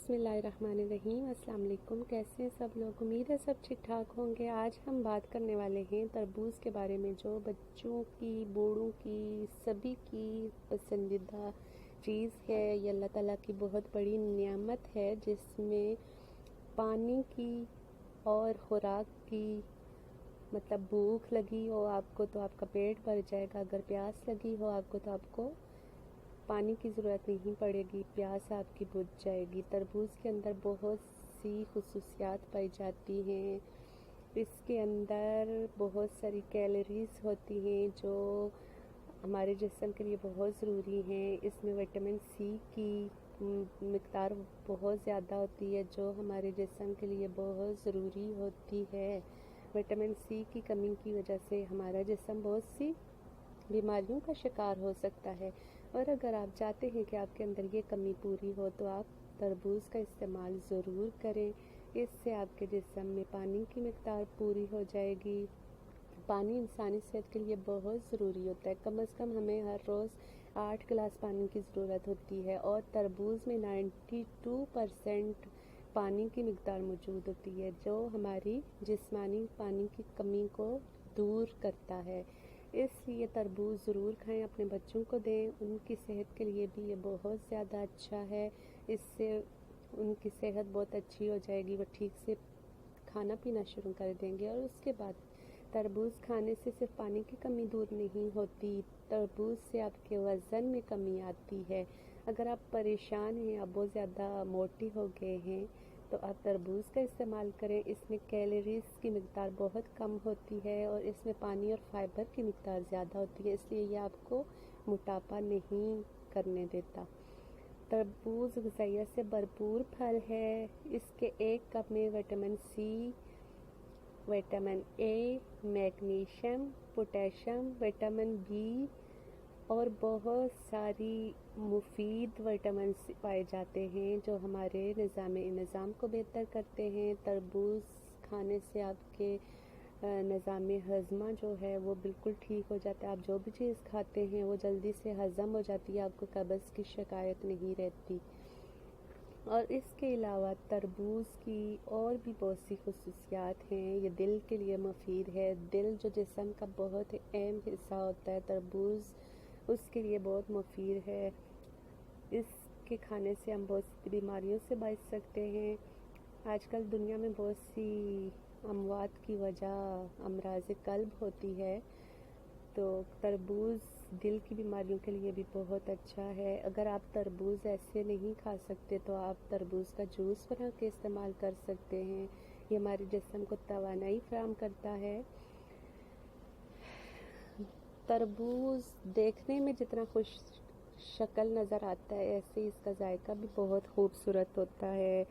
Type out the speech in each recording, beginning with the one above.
बिस्मिल्लाहिर्रहमानिर्रहीम। अस्सलाम वालेकुम। कैसे हैं सब लोग? उम्मीद है सब ठीक ठाक होंगे। आज हम बात करने वाले हैं तरबूज के बारे में, जो बच्चों की, बूढ़ों की, सभी की पसंदीदा चीज़ है। ये अल्लाह ताला की बहुत बड़ी नियामत है, जिसमें पानी की और खुराक की, मतलब भूख लगी हो आपको तो आपका पेट भर जाएगा, अगर प्यास लगी हो आपको तो आपको पानी की ज़रूरत नहीं पड़ेगी, प्यास आपकी बुझ जाएगी। तरबूज के अंदर बहुत सी खुसूसियात पाई जाती हैं। इसके अंदर बहुत सारी कैलोरीज़ होती हैं जो हमारे जिस्म के लिए बहुत ज़रूरी हैं। इसमें विटामिन सी की मिक़दार बहुत ज़्यादा होती है, जो हमारे जिस्म के लिए बहुत ज़रूरी होती है। विटामिन सी की कमी की वजह से हमारा जिस्म बहुत सी बीमारियों का शिकार हो सकता है, और अगर आप चाहते हैं कि आपके अंदर ये कमी पूरी हो तो आप तरबूज का इस्तेमाल ज़रूर करें। इससे आपके जिस्म में पानी की मिक़दार पूरी हो जाएगी। पानी इंसानी सेहत के लिए बहुत ज़रूरी होता है। कम से कम हमें हर रोज़ 8 गिलास पानी की ज़रूरत होती है, और तरबूज में 92% पानी की मिक़दार मौजूद होती है, जो हमारी जिस्मानी पानी की कमी को दूर करता है। इसलिए तरबूज ज़रूर खाएं, अपने बच्चों को दें, उनकी सेहत के लिए भी ये बहुत ज़्यादा अच्छा है। इससे उनकी सेहत बहुत अच्छी हो जाएगी, वो ठीक से खाना पीना शुरू कर देंगे। और उसके बाद तरबूज खाने से सिर्फ पानी की कमी दूर नहीं होती, तरबूज से आपके वज़न में कमी आती है। अगर आप परेशान हैं, आप बहुत ज़्यादा मोटे हो गए हैं, तो आप तरबूज का इस्तेमाल करें। इसमें कैलोरीज़ की मिक़दार बहुत कम होती है, और इसमें पानी और फाइबर की मिक़दार ज़्यादा होती है, इसलिए ये आपको मोटापा नहीं करने देता। तरबूज ग़िज़ाइयत से भरपूर फल है। इसके एक कप में vitamin C, vitamin A, magnesium, potassium, vitamin B और बहुत सारी मुफीद विटामिन पाए जाते हैं, जो हमारे निज़ाम को बेहतर करते हैं। तरबूज खाने से आपके निज़ाम हज़मा जो है वो बिल्कुल ठीक हो जाता है। आप जो भी चीज़ खाते हैं वो जल्दी से हज़म हो जाती है, आपको कब्ज़ की शिकायत नहीं रहती। और इसके अलावा तरबूज की और भी बहुत सी खुसूसियात हैं। ये दिल के लिए मुफीद है। दिल जो जिस्म का बहुत अहम हिस्सा होता है, तरबूज उसके लिए बहुत मुफीद है। इसके खाने से हम बहुत सी बीमारियों से बच सकते हैं। आजकल दुनिया में बहुत सी अमवात की वजह अमराज़ क़ल्ब होती है, तो तरबूज दिल की बीमारियों के लिए भी बहुत अच्छा है। अगर आप तरबूज ऐसे नहीं खा सकते तो आप तरबूज का जूस बना के इस्तेमाल कर सकते हैं। ये हमारे जिस्म को तवानाई फराहम करता है। तरबूज देखने में जितना खुश शक्ल नज़र आता है, ऐसे इसका जायका भी बहुत खूबसूरत होता है,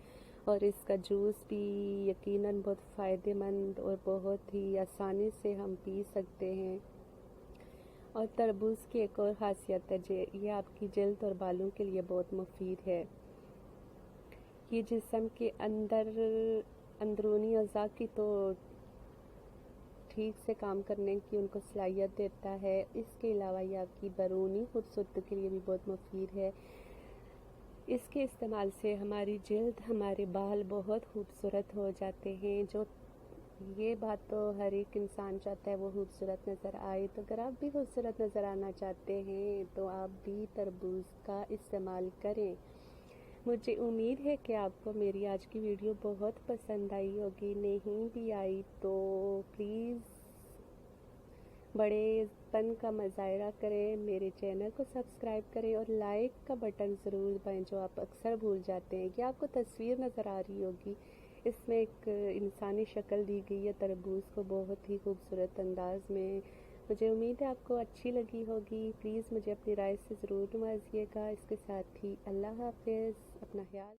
और इसका जूस भी यकीनन बहुत फ़ायदेमंद और बहुत ही आसानी से हम पी सकते हैं। और तरबूज की एक और ख़ासियत है, ये आपकी जल्द और बालों के लिए बहुत मुफीद है। ये जिस्म के अंदर अंदरूनी अज़ा की तो ठीक से काम करने की उनको सलाहियत देता है। इसके अलावा ये आपकी बैरूनी खूबसूरती के लिए भी बहुत मुफीद है। इसके इस्तेमाल से हमारी जल्द, हमारे बाल बहुत खूबसूरत हो जाते हैं। जो ये बात तो हर एक इंसान चाहता है वो खूबसूरत नज़र आए। तो अगर आप भी खूबसूरत नज़र आना चाहते हैं तो आप भी तरबूज का इस्तेमाल करें। मुझे उम्मीद है कि आपको मेरी आज की वीडियो बहुत पसंद आई होगी। नहीं भी आई तो प्लीज़ बड़ेपन का मुजाहरा करें, मेरे चैनल को सब्सक्राइब करें और लाइक का बटन ज़रूर दबाएं, जो आप अक्सर भूल जाते हैं। कि आपको तस्वीर नज़र आ रही होगी, इसमें एक इंसानी शक्ल दी गई है तरबूज को बहुत ही खूबसूरत अंदाज में। मुझे उम्मीद है आपको अच्छी लगी होगी। प्लीज़ मुझे अपनी राय से ज़रूर नवाजिएगा। इसके साथ ही अल्लाह हाफ़िज़, अपना ख्याल